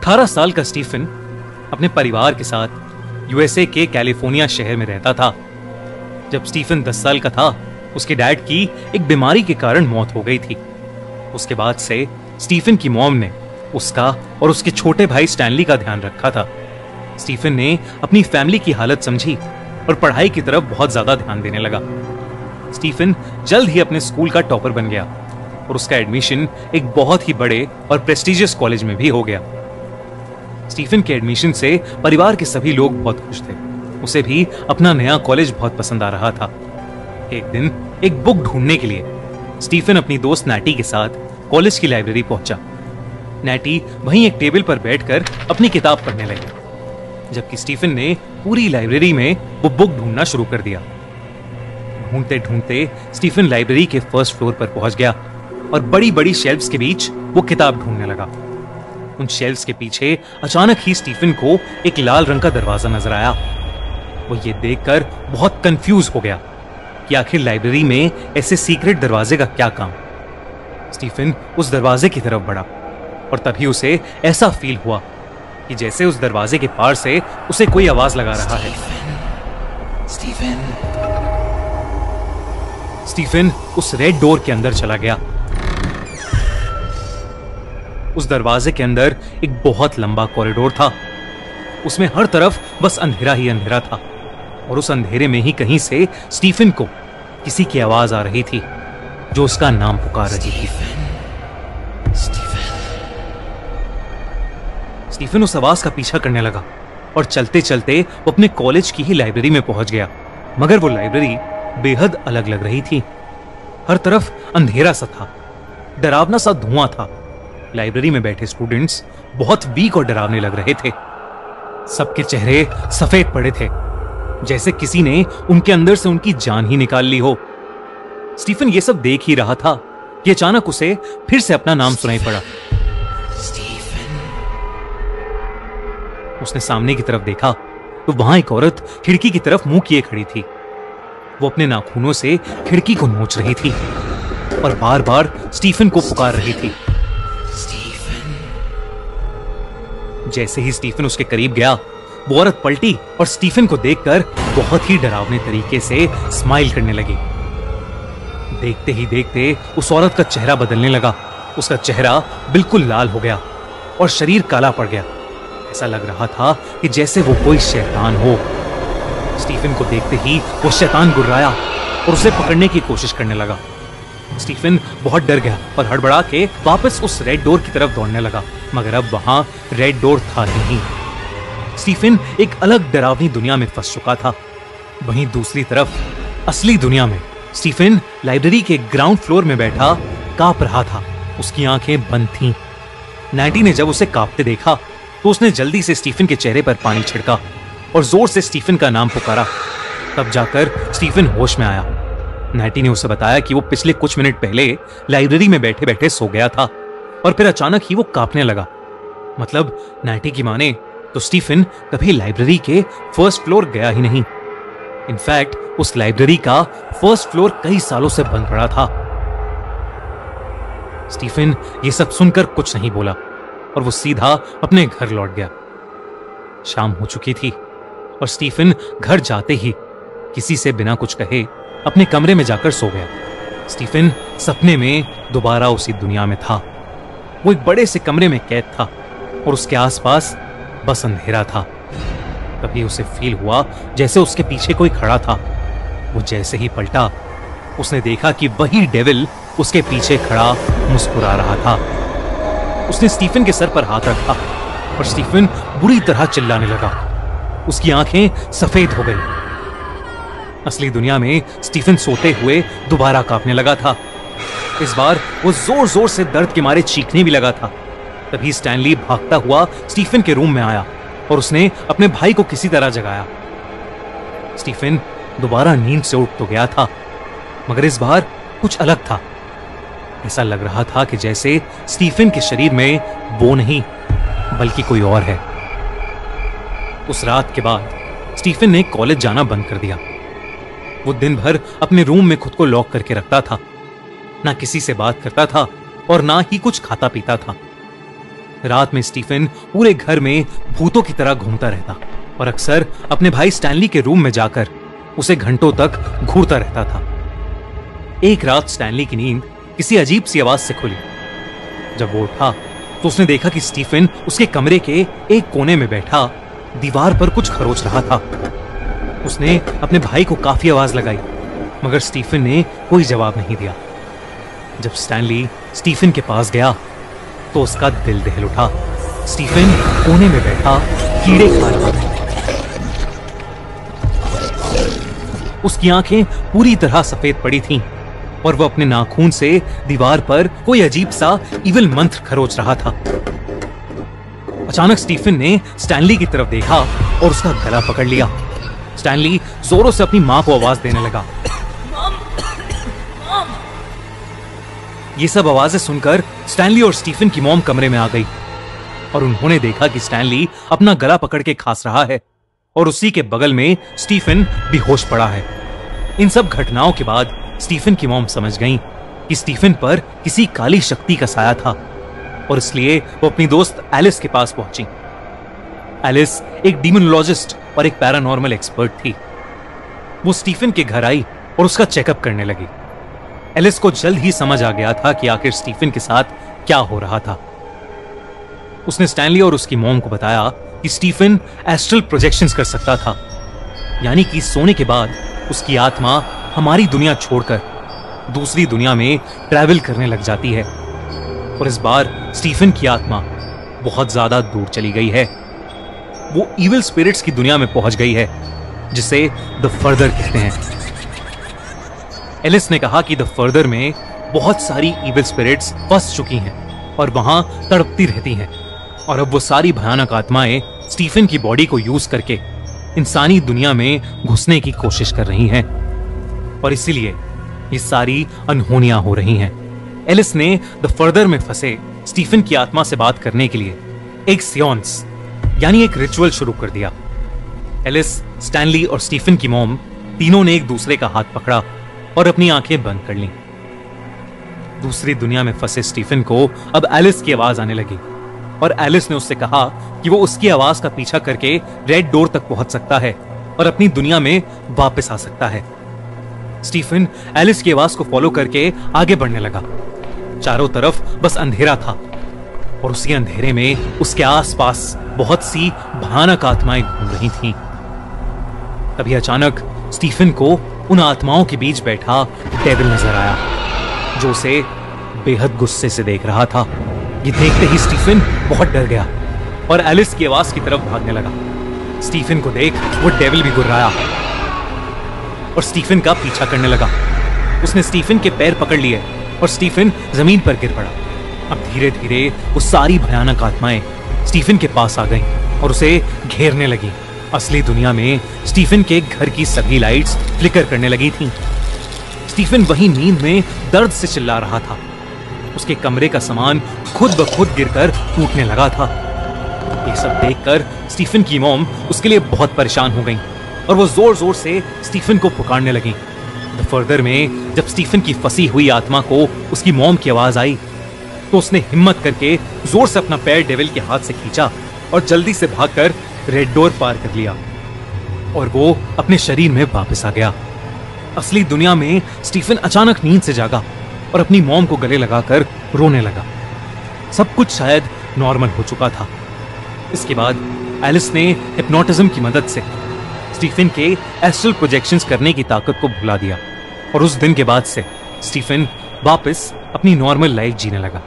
18 साल का स्टीफन अपने परिवार के साथ यूएसए के कैलिफोर्निया शहर में रहता था। जब स्टीफन 10 साल का था, उसके डैड की एक बीमारी के कारण मौत हो गई थी। उसके बाद से स्टीफन की मॉम ने उसका और उसके छोटे भाई स्टैनली का ध्यान रखा था। स्टीफन ने अपनी फैमिली की हालत समझी और पढ़ाई की तरफ बहुत ज्यादा ध्यान देने लगा। स्टीफन जल्द ही अपने स्कूल का टॉपर बन गया और उसका एडमिशन एक बहुत ही बड़े और प्रेस्टिजियस कॉलेज में भी हो गया। स्टीफन के एडमिशन से परिवार के सभी लोग बहुत खुश थे। उसे भी अपना नया कॉलेज बहुत पसंद आ रहा था। एक दिन एक बुक ढूंढने के लिए स्टीफन अपनी दोस्त नैटी के साथ कॉलेज की लाइब्रेरी पहुंचा। नैटी वहीं एक टेबल पर बैठकर अपनी किताब पढ़ने लगी, जबकि स्टीफन ने पूरी लाइब्रेरी में वो बुक ढूंढना शुरू कर दिया। ढूंढते ढूंढते स्टीफन लाइब्रेरी के फर्स्ट फ्लोर पर पहुंच गया और बड़ी बड़ी शेल्फ्स के बीच वो किताब ढूंढने लगा। उन शेल्फ्स के पीछे अचानक ही स्टीफन को एक लाल रंग का दरवाजा नजर आया। वो ये देखकर बहुत कंफ्यूज हो गया कि आखिर लाइब्रेरी में ऐसे सीक्रेट दरवाजे का क्या काम। स्टीफन उस दरवाजे की तरफ बढ़ा और तभी उसे ऐसा फील हुआ कि जैसे उस दरवाजे के पार से उसे कोई आवाज लगा रहा है। स्टीफन उस रेड डोर के अंदर चला गया। उस दरवाजे के अंदर एक बहुत लंबा कॉरिडोर था। उसमें हर तरफ बस अंधेरा ही अंधेरा था और उस अंधेरे में ही कहीं से स्टीफन को किसी की आवाज आ रही थी जो उसका नाम पुकार रही थी। स्टीफन उस आवाज का पीछा करने लगा और चलते चलते वो अपने कॉलेज की ही लाइब्रेरी में पहुंच गया। मगर वो लाइब्रेरी बेहद अलग लग रही थी। हर तरफ अंधेरा सा था, डरावना सा धुआं था। लाइब्रेरी में बैठे स्टूडेंट्स बहुत वीक और डरावने लग रहे थे। सबके चेहरे सफेद पड़े थे, जैसे किसी ने उनके अंदर से उनकी जान ही निकाल ली हो। स्टीफन ये सब देख ही रहा था कि अचानक उसे फिर से अपना नाम सुनाई पड़ा। उसने सामने की तरफ देखा तो वहां एक औरत खिड़की की तरफ मुंह किए खड़ी थी। वो अपने नाखूनों से खिड़की को नोच रही थी और बार बार स्टीफन को पुकार रही थी। जैसे ही स्टीफन उसके करीब गया, वो औरत पलटी और स्टीफन को देखकर बहुत ही डरावने तरीके से स्माइल करने लगी। देखते ही देखते उस औरत का चेहरा बदलने लगा। उसका चेहरा बिल्कुल लाल हो गया और शरीर काला पड़ गया। ऐसा लग रहा था कि जैसे वो कोई शैतान हो। स्टीफन को देखते ही वो शैतान गुर्राया और उसे पकड़ने की कोशिश करने लगा। स्टीफन बहुत डर गया और हड़बड़ा के वापस उस रेड डोर की तरफ दौड़ने लगा, मगर अब वहां रेड डोर था नहीं। स्टीफन एक अलग डरावनी दुनिया में फंस चुका था। वहीं दूसरी तरफ असली दुनिया में स्टीफन लाइब्रेरी के ग्राउंड फ्लोर में बैठा कांप रहा था। उसकी आंखें बंद थीं। नैटी ने जब उसे कांपते देखा तो उसने जल्दी से स्टीफन के चेहरे पर पानी छिड़का और जोर से स्टीफन का नाम पुकारा। तब जाकर स्टीफन होश में आया। नैटी ने उसे बताया कि वो पिछले कुछ मिनट पहले लाइब्रेरी में बैठे बैठे सो गया था और फिर अचानक ही वो कांपने लगा। मतलब नैटी की माने तो स्टीफन कभी लाइब्रेरी के फर्स्ट फ्लोर गया ही नहीं। इनफैक्ट उस लाइब्रेरी का फर्स्ट फ्लोर कई सालों से बंद पड़ा था। स्टीफन ये सब सुनकर कुछ नहीं बोला और वो सीधा अपने घर लौट गया। शाम हो चुकी थी और स्टीफन घर जाते ही किसी से बिना कुछ कहे अपने कमरे में जाकर सो गया। स्टीफन सपने में दोबारा उसी दुनिया में था। वो एक बड़े से कमरे में कैद था और उसके आसपास बस अंधेरा था। तभी उसे फील हुआ जैसे उसके पीछे कोई खड़ा था। वो जैसे ही पलटा, उसने देखा कि वही डेविल उसके पीछे खड़ा मुस्कुरा रहा था। उसने स्टीफन के सर पर हाथ रखा और स्टीफन बुरी तरह चिल्लाने लगा। उसकी आंखें सफेद हो गई। असली दुनिया में स्टीफन सोते हुए दोबारा कांपने लगा था। इस बार वो जोर जोर से दर्द के मारे चीखने भी लगा था। तभी स्टैनली भागता हुआ स्टीफन के रूम में आया और उसने अपने भाई को किसी तरह जगाया। स्टीफन दोबारा नींद से उठ तो गया था, मगर इस बार कुछ अलग था। ऐसा लग रहा था कि जैसे स्टीफन के शरीर में वो नहीं बल्कि कोई और है। उस रात के बाद स्टीफन ने कॉलेज जाना बंद कर दिया। वो दिन भर अपने रूम में खुद को लॉक करके रखता था। ना किसी से बात करता था और ना ही कुछ खाता पीता था। रात में स्टीफन पूरे घर में भूतों की तरह घूमता रहता और अक्सर अपने भाई स्टैनली के रूम में जाकर उसे घंटों तक घूरता रहता था। एक रात स्टैनली की नींद किसी अजीब सी आवाज से खुली। जब वो उठा तो उसने देखा कि स्टीफन उसके कमरे के एक कोने में बैठा दीवार पर कुछ खरोच रहा था। उसने अपने भाई को काफी आवाज लगाई, मगर स्टीफन ने कोई जवाब नहीं दिया। जब स्टैनली स्टीफन के पास गया तो उसका दिल दहल उठा। स्टीफन कोने में बैठा कीड़े खा रहा था। उसकी आंखें पूरी तरह सफेद पड़ी थीं और वह अपने नाखून से दीवार पर कोई अजीब सा इविल मंत्र खरोच रहा था। अचानक स्टीफन ने स्टैनली की तरफ देखा और उसका गला पकड़ लिया। स्टैनली जोरों से अपनी मां को आवाज देने लगा। ये सब आवाजें सुनकर स्टैनली और स्टीफन की मॉम कमरे में आ गई और उन्होंने देखा कि स्टैनली अपना गला पकड़ के खांस रहा है और उसी के बगल में स्टीफन बेहोश पड़ा है। इन सब घटनाओं के बाद स्टीफन की मॉम समझ गईं कि स्टीफन पर किसी काली शक्ति का साया था और इसलिए वो अपनी दोस्त एलिस के पास पहुंची। एलिस एक डीमोनोलॉजिस्ट और एक पैरानॉर्मल एक्सपर्ट थी। वो स्टीफन के घर आई और उसका चेकअप करने लगी। एलिस को जल्द ही समझ आ गया था कि आखिर स्टीफन के साथ क्या हो रहा था। उसने स्टैनली और उसकी मॉम को बताया कि स्टीफन एस्ट्रल प्रोजेक्शंस कर सकता था, यानी कि सोने के बाद उसकी आत्मा हमारी दुनिया छोड़कर दूसरी दुनिया में ट्रैवल करने लग जाती है। और इस बार स्टीफन की आत्मा बहुत ज्यादा दूर चली गई है। वो इविल स्पिरिट्स की दुनिया में पहुंच गई है, जिसे द फर्दर कहते हैं। एलिस ने कहा कि द फर्दर में बहुत सारी इविल स्पिरिट्स फंस चुकी हैं और वहां तड़पती रहती हैं और अब वो सारी भयानक आत्माएं स्टीफन की बॉडी को यूज करके इंसानी दुनिया में घुसने की कोशिश कर रही हैं और इसीलिए ये सारी अनहोनियां हो रही हैं। एलिस ने द फर्दर में फंसे स्टीफन की आत्मा से बात करने के लिए एक सियोंस यानी एक रिचुअल शुरू कर दिया। एलिस, स्टैनली और स्टीफन की मॉम तीनों ने एक दूसरे का हाथ पकड़ा और अपनी आंखें बंद कर लीं। दूसरी दुनिया में फंसे स्टीफन को अब एलिस की आवाज आने लगी और एलिस ने उससे कहा कि वो उसकी आवाज का पीछा करके रेड डोर तक पहुंच सकता है और अपनी दुनिया में वापस आ सकता है। स्टीफन एलिस की आवाज को फॉलो करके आगे बढ़ने लगा। चारों तरफ बस अंधेरा था और उसी अंधेरे में उसके आसपास बहुत सी भयानक आत्माएं घूम रही थीं। तभी अचानक स्टीफन को उन आत्माओं के बीच बैठा डेविल नजर आया, जो उसे बेहद गुस्से से देख रहा था। ये देखते ही स्टीफन बहुत डर गया और एलिस की आवाज की तरफ भागने लगा। स्टीफन को देख वो डेविल भी गुर्राया और स्टीफन का पीछा करने लगा। उसने स्टीफन के पैर पकड़ लिए और स्टीफन जमीन पर गिर पड़ा। अब धीरे धीरे वो सारी भयानक आत्माएं स्टीफन के पास आ गईं और उसे घेरने लगी। असली दुनिया में स्टीफन के घर की सभी लाइट्स फ्लिकर करने लगी थीं। स्टीफन वही नींद में दर्द से चिल्ला रहा था। उसके कमरे का सामान खुद ब खुद गिरकर टूटने लगा था। ये सब देखकर स्टीफन की मॉम उसके लिए बहुत परेशान हो गई और वो जोर जोर से स्टीफन को पुकारने लगी। द फर्दर में जब स्टीफन की फंसी हुई आत्मा को उसकी मॉम की आवाज आई तो उसने हिम्मत करके जोर से अपना पैर डेविल के हाथ से खींचा और जल्दी से भागकर रेड डोर पार कर लिया और वो अपने शरीर में वापस आ गया। असली दुनिया में स्टीफन अचानक नींद से जागा और अपनी मॉम को गले लगाकर रोने लगा। सब कुछ शायद नॉर्मल हो चुका था। इसके बाद एलिस ने हिप्नोटिज्म की मदद से स्टीफन के एस्ट्रल प्रोजेक्शंस करने की ताकत को भुला दिया और उस दिन के बाद से स्टीफन वापस अपनी नॉर्मल लाइफ जीने लगा।